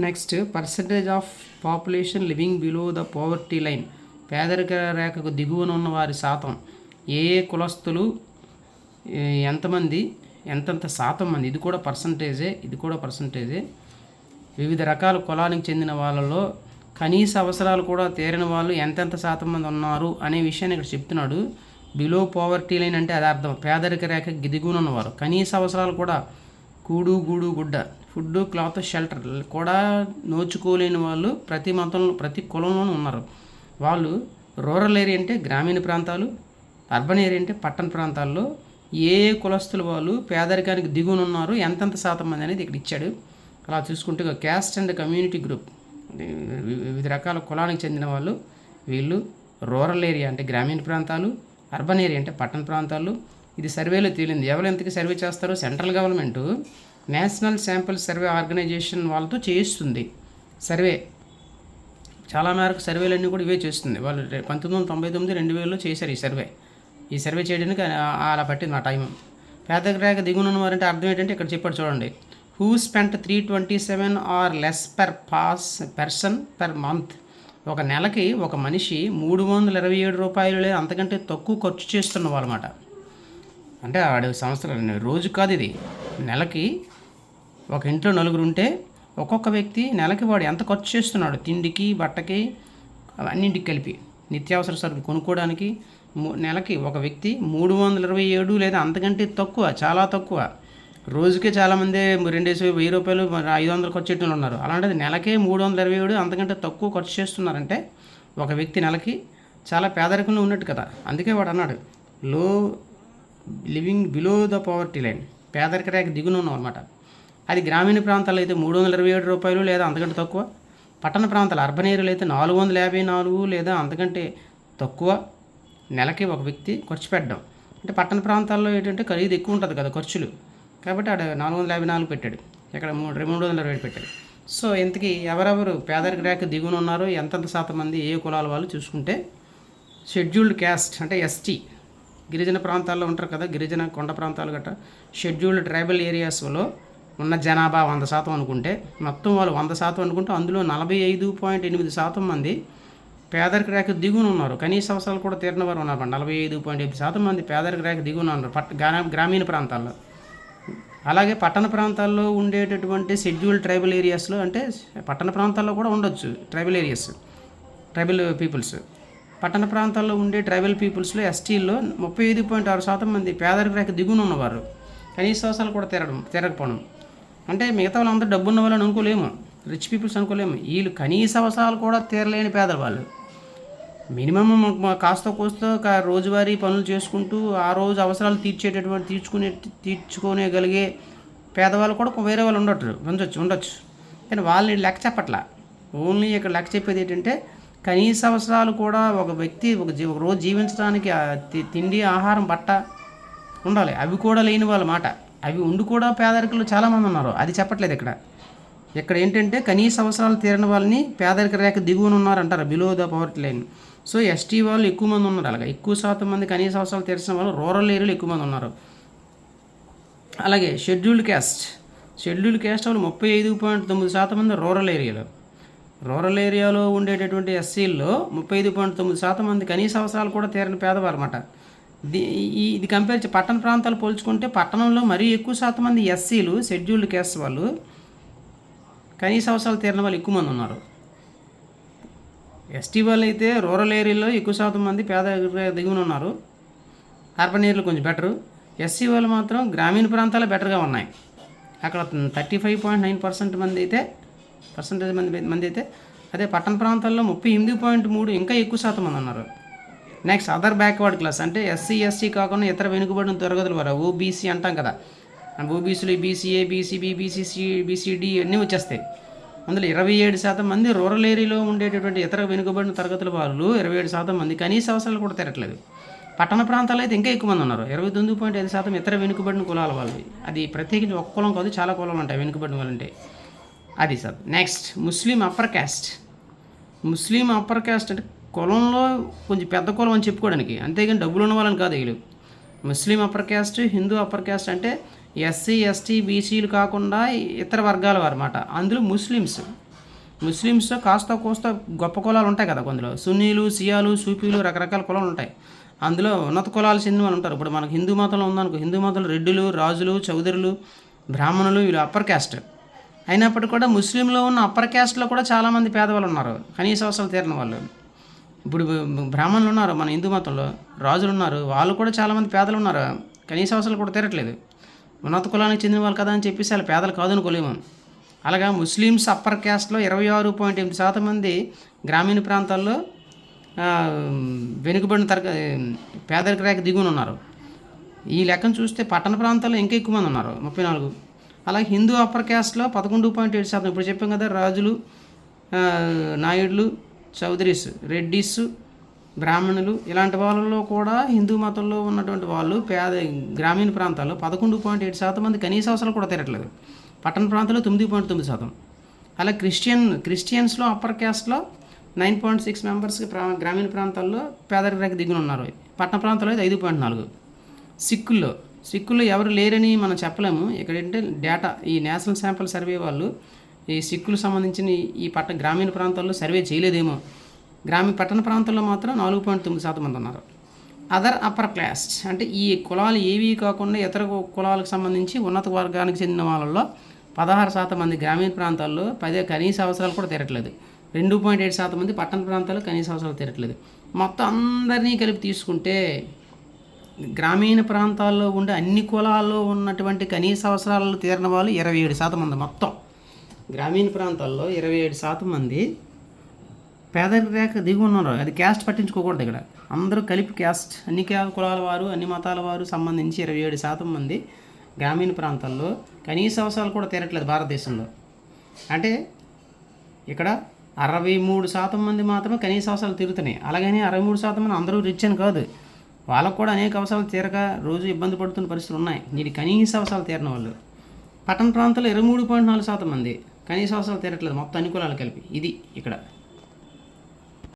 Next percentage of population living below the poverty line, పేదరిక రేఖకు దిగువన ఉన్న వారి శాతం. ఏ ఏ కులస్తులు ఎంతమంది, ఎంతెంత శాతం మంది, ఇది కూడా పర్సంటేజే. వివిధ రకాల కులానికి చెందిన వాళ్ళలో కనీస అవసరాలు కూడా తీరని వాళ్ళు ఎంతెంత శాతం మంది ఉన్నారు అనే విషయాన్ని ఇక్కడ చెప్తున్నాడు. బిలో పోవర్టీ లైన్ అంటే అది అర్థం, పేదరిక రేఖ దిగువన ఉన్నవారు. కనీస అవసరాలు కూడా కూడు గూడు గుడ్డ, ఫుడ్ క్లాత్ షెల్టర్ కూడా నోచుకోలేని వాళ్ళు ప్రతి మతంలో ప్రతి కులంలోనూ ఉన్నారు. వాళ్ళు రూరల్ ఏరియా అంటే గ్రామీణ ప్రాంతాలు, అర్బన్ ఏరియా అంటే పట్టణ ప్రాంతాల్లో ఏ ఏ కులస్తులు వాళ్ళు పేదరికానికి దిగువన ఉన్నారు, ఎంతెంత శాతం మంది అనేది ఇక్కడ ఇచ్చాడు. అలా చూసుకుంటే క్యాస్ట్ అండ్ కమ్యూనిటీ గ్రూప్, వివిధ రకాల కులానికి చెందిన వాళ్ళు వీళ్ళు రూరల్ ఏరియా అంటే గ్రామీణ ప్రాంతాలు, అర్బన్ ఏరియా అంటే పట్టణ ప్రాంతాలు. ఇది సర్వేలో తేలింది. ఎవరు ఎంతకి సర్వే చేస్తారో central government national sample survey organisation వాళ్ళతో చేయిస్తుంది సర్వే. చాలా మేరకు సర్వేలన్నీ కూడా ఇవే చేస్తుంది. వాళ్ళు 1999 2000లో చేశారు ఈ సర్వే చేయడానికి అలా పట్టింది ఆ టైం. పేదరిక దిగువన ఉన్నవారంటే అర్థం ఏంటంటే ఇక్కడ చెప్పాడు చూడండి. Who spent 327 or less person per month. ఒక నెలకి ఒక మనిషి 327 రూపాయలు లేదా అంతకంటే తక్కువ ఖర్చు చేస్తున్న వాళ్ళమాట. అంటే ఆడు సంవత్సరం రోజు కాదు, ఇది నెలకి. ఒక ఇంట్లో నలుగురు ఉంటే ఒక్కొక్క వ్యక్తి నెలకి వాడు ఎంత ఖర్చు చేస్తున్నాడు, తిండికి బట్టకి అన్నింటికి కలిపి నిత్యావసర సరుకులు కొనుక్కోవడానికి. నెలకి ఒక వ్యక్తి 327 లేదా అంతకంటే తక్కువ, చాలా తక్కువ. రోజుకే చాలామంది 1000 రూపాయలు 500 ఖర్చు పెట్టిన ఉన్నారు. అలాంటిది నెలకే 327 అంతకంటే తక్కువ ఖర్చు చేస్తున్నారంటే ఒక వ్యక్తి నెలకి చాలా పేదరికంలో ఉన్నట్టు కదా. అందుకే వాడు అన్నాడు living below the poverty line, పేదరిక రేఖ దిగున ఉన్నాం అనమాట. అది గ్రామీణ ప్రాంతాల్లో అయితే 327 రూపాయలు లేదా అంతకంటే తక్కువ. పట్టణ ప్రాంతాలు అర్బన్ ఏరియాలో అయితే 454 లేదా అంతకంటే తక్కువ నెలకి ఒక వ్యక్తి ఖర్చు పెట్టడం. అంటే పట్టణ ప్రాంతాల్లో ఏంటంటే ఖరీదు ఎక్కువ ఉంటుంది కదా ఖర్చులు, కాబట్టి ఆడ 454 పెట్టాడు, ఇక్కడ 327 పెట్టాడు. సో ఇంతకీ ఎవరెవరు పేదరిక రేఖ దిగున ఉన్నారో ఎంతెంత శాతం మంది ఏ కులాల వాళ్ళు చూసుకుంటే, షెడ్యూల్డ్ క్యాస్ట్ అంటే ఎస్టీ, గిరిజన ప్రాంతాల్లో ఉంటారు కదా, గిరిజన కొండ ప్రాంతాలు గట్రా, షెడ్యూల్డ్ ట్రైబల్ ఏరియాస్లో ఉన్న జనాభా 100% అనుకుంటే, మొత్తం వాళ్ళు 100% అనుకుంటే అందులో 45.8% మంది పేదరిక రేఖ దిగున ఉన్నారు. కనీస అవసరాలు కూడా తీరిన వారు ఉన్నారు. 45.5% మంది పేదరిక రేఖ దిగున ఉన్నారు గ్రామీణ ప్రాంతాల్లో. అలాగే పట్టణ ప్రాంతాల్లో ఉండేటటువంటి షెడ్యూల్డ్ ట్రైబల్ ఏరియాస్లో, అంటే పట్టణ ప్రాంతాల్లో కూడా ఉండొచ్చు ట్రైబల్ పీపుల్స్. పట్టణ ప్రాంతాల్లో ఉండే ట్రైబల్ పీపుల్స్లో ఎస్టీల్లో 35.6% మంది పేదరిక రేఖ దిగున ఉన్నవారు. కనీస అవసరాలు కూడా తీరకపోవడం అంటే మిగతా వాళ్ళందరూ డబ్బు ఉన్న వాళ్ళని అనుకోలేము, రిచ్ పీపుల్స్ అనుకోలేము. వీళ్ళు కనీస అవసరాలు కూడా తీరలేని పేదవాళ్ళు. మినిమం కాస్త కోస్తో రోజువారీ పనులు చేసుకుంటూ ఆ రోజు అవసరాలు తీర్చుకోగలిగే పేదవాళ్ళు కూడా వేరే వాళ్ళు ఉండొచ్చు. కానీ వాళ్ళని లెక్క చెప్పట్లా. ఓన్లీ ఇక్కడ లెక్క చెప్పేది ఏంటంటే కనీస అవసరాలు కూడా ఒక వ్యక్తి ఒక రోజు జీవించడానికి తిండి, ఆహారం, బట్ట ఉండాలి. అవి కూడా లేని వాళ్ళ మాట. అవి ఉండి కూడా పేదరికలు చాలామంది ఉన్నారు, అది చెప్పట్లేదు ఇక్కడ ఏంటంటే కనీస అవసరాలు తీరని వాళ్ళని పేదరిక రేఖ దిగువన ఉన్నారంటారు, below the poverty line. So ST వాళ్ళు ఎక్కువ మంది ఉన్నారు. అలాగే ఎక్కువ శాతం మంది కనీస అవసరాలు తీర్చిన వాళ్ళు రూరల్ ఏరియాలో ఎక్కువ మంది ఉన్నారు. అలాగే షెడ్యూల్డ్ క్యాస్ట్ వాళ్ళు 35.9% మంది రూరల్ ఏరియాలో ఉండేటటువంటి ఎస్సీల్లో 35.9% మంది కనీస అవసరాలు కూడా తీరని పేదవారు అన్నమాట. ఇది కంపేర్ పట్టణ ప్రాంతాలు పోల్చుకుంటే పట్టణంలో మరీ ఎక్కువ శాతం మంది ఎస్సీలు, షెడ్యూల్డ్ క్యాస్ట్ వాళ్ళు, కనీస అవసరాలు తీరిన వాళ్ళు ఎక్కువ మంది ఉన్నారు. ఎస్టీ వాళ్ళు అయితే రూరల్ ఏరియాలో ఎక్కువ శాతం మంది పేద దిగువన ఉన్నారు, అర్బన్ ఏరియాలో కొంచెం బెటరు. ఎస్సీ వాళ్ళు మాత్రం గ్రామీణ ప్రాంతాలు బెటర్గా ఉన్నాయి. అక్కడ 35.9% మంది అయితే అదే పట్టణ ప్రాంతాల్లో 38.3 ఇంకా ఎక్కువ శాతం మంది ఉన్నారు. నెక్స్ట్ అదర్ బ్యాక్వర్డ్ క్లాస్ అంటే ఎస్సీ ఎస్టీ కాకుండా ఇతర వెనుకబడిన తరగతుల వారు, ఓబీసీ అంటాం కదా. ఓబీసీలు బీసీఏ, బీసీబీ, బీసీసీ, బీసీడీ అన్నీ వచ్చేస్తాయి. అందులో 27% మంది రూరల్ ఏరియాలో ఉండేటటువంటి ఇతర వెనుకబడిన తరగతుల వాళ్ళు 27% మంది కనీస అవసరాలు కూడా తీరట్లేదు. పట్టణ ప్రాంతాల్లో అయితే ఇంకా ఎక్కువ మంది ఉన్నారు, 29.5% ఇతర వెనుకబడిన కులాల వాళ్ళు. అది ప్రత్యేకించి ఒక కులం కాదు, చాలా కులాలు ఉంటాయి వెనుకబడిన వాళ్ళు అంటే. అది సార్. నెక్స్ట్ ముస్లిం అప్పర్ క్యాస్ట్ అంటే కులంలో కొంచెం పెద్ద కులం అని చెప్పుకోవడానికి, అంతేగాని డబ్బులు ఉన్న వాళ్ళని కాదు వీళ్ళు. ముస్లిం అప్పర్ క్యాస్ట్, హిందూ అప్పర్ క్యాస్ట్ అంటే ఎస్సీ ఎస్టీ బీసీలు కాకుండా ఇతర వర్గాల వారు అన్నమాట. అందులో ముస్లిమ్స్ కాస్త కోస్త గొప్ప కులాలు ఉంటాయి కదా, కొందరు సున్నీలు, సియాలు, సూఫీలు, రకరకాల కులాలు ఉంటాయి. అందులో ఉన్నత కులాలు చెందిన వాళ్ళు ఉంటారు. ఇప్పుడు మనకు హిందూ మతంలో ఉందనుకో, హిందూ మతంలో రెడ్డిలు, రాజులు, చౌదరులు, బ్రాహ్మణులు, వీళ్ళు అప్పర్ క్యాస్ట్. అయినప్పటికీ కూడా ముస్లింలో ఉన్న అప్పర్ క్యాస్ట్లో కూడా చాలామంది పేదవాళ్ళు ఉన్నారు, కనీస అవసరాలు తీరిన వాళ్ళు. ఇప్పుడు బ్రాహ్మణులు ఉన్నారు మన హిందూ మతంలో, రాజులు ఉన్నారు, వాళ్ళు కూడా చాలామంది పేదలు ఉన్నారు, కనీస అవసరాలు కూడా తీరట్లేదు. ఉన్నత కులానికి చెందిన వాళ్ళు కదా అని చెప్పేసి వాళ్ళు పేదలు కాదనుకోలేము. అలాగా ముస్లిమ్స్ అప్పర్ క్యాస్ట్లో 26.8% మంది గ్రామీణ ప్రాంతాల్లో వెనుకబడిన పేదరిక రేఖ దిగువన ఉన్నారు. ఈ లెక్కను చూస్తే పట్టణ ప్రాంతాల్లో ఇంకా ఎక్కువ మంది ఉన్నారు, 34. అలాగే హిందూ అప్పర్ క్యాస్ట్లో 11.7%. ఇప్పుడు చెప్పాం కదా, రాజులు, నాయుడులు, చౌదరీస్, రెడ్డిస్, బ్రాహ్మణులు, ఇలాంటి వాళ్ళలో కూడా హిందూ మతంలో ఉన్నటువంటి వాళ్ళు గ్రామీణ ప్రాంతాల్లో 11.7% మంది కనీస అవసరాలు కూడా తీరట్లేదు. పట్టణ ప్రాంతాల్లో 9.9%. అలా క్రిస్టియన్స్లో అప్పర్ క్యాస్ట్లో 9.6 మెంబర్స్కి గ్రామీణ ప్రాంతాల్లో పేదరిక రేఖ దిగున ఉన్నారు. పట్టణ ప్రాంతాల్లో అయితే 5.4. సిక్కుల్లో ఎవరు లేరని మనం చెప్పలేము. ఇక్కడంటే డేటా ఈ నేషనల్ శాంపుల్ సర్వే వాళ్ళు ఈ సిక్కులు సంబంధించిన ఈ గ్రామీణ ప్రాంతాల్లో సర్వే చేయలేదేమో. పట్టణ ప్రాంతాల్లో మాత్రం 4.9% మంది ఉన్నారు. అదర్ అప్పర్ క్లాస్ అంటే ఈ కులాలు ఏవి కాకుండా ఇతర కులాలకు సంబంధించి ఉన్నత వర్గానికి చెందిన వాళ్ళలో 16% మంది గ్రామీణ ప్రాంతాల్లో కనీస అవసరాలు కూడా తీరట్లేదు. 2.7% మంది పట్టణ ప్రాంతాల్లో కనీస అవసరాలు తీరట్లేదు. మొత్తం అందరినీ కలిపి తీసుకుంటే గ్రామీణ ప్రాంతాల్లో ఉండే అన్ని కులాల్లో ఉన్నటువంటి కనీస అవసరాలు తీరిన వాళ్ళు 27% మంది. మొత్తం గ్రామీణ ప్రాంతాల్లో 27% మంది పేదరిక రేఖ దిగు ఉన్నారు. అది క్యాస్ట్ పట్టించుకోకూడదు. ఇక్కడ అందరూ కలిపి క్యాస్ట్, అన్ని కులాల వారు, అన్ని మతాల వారు సంబంధించి 27% మంది గ్రామీణ ప్రాంతాల్లో కనీస అవసరాలు కూడా తీరట్లేదు భారతదేశంలో. అంటే ఇక్కడ 63% మంది మాత్రమే కనీస అవసరాలు తీరుతున్నాయి. అలాగని 63% మంది అందరూ రిచ్ అని కాదు, వాళ్ళకు కూడా అనేక అవసరాలు తీరక రోజు ఇబ్బంది పడుతున్న పరిస్థితులు ఉన్నాయి. దీని కనీస అవసరాలు తీరిన వాళ్ళు పట్టణ ప్రాంతాల్లో 23.4% మంది కనీస అవసరాలు తీరట్లేదు మొత్తం అన్ని కులాలు కలిపి. ఇది ఇక్కడ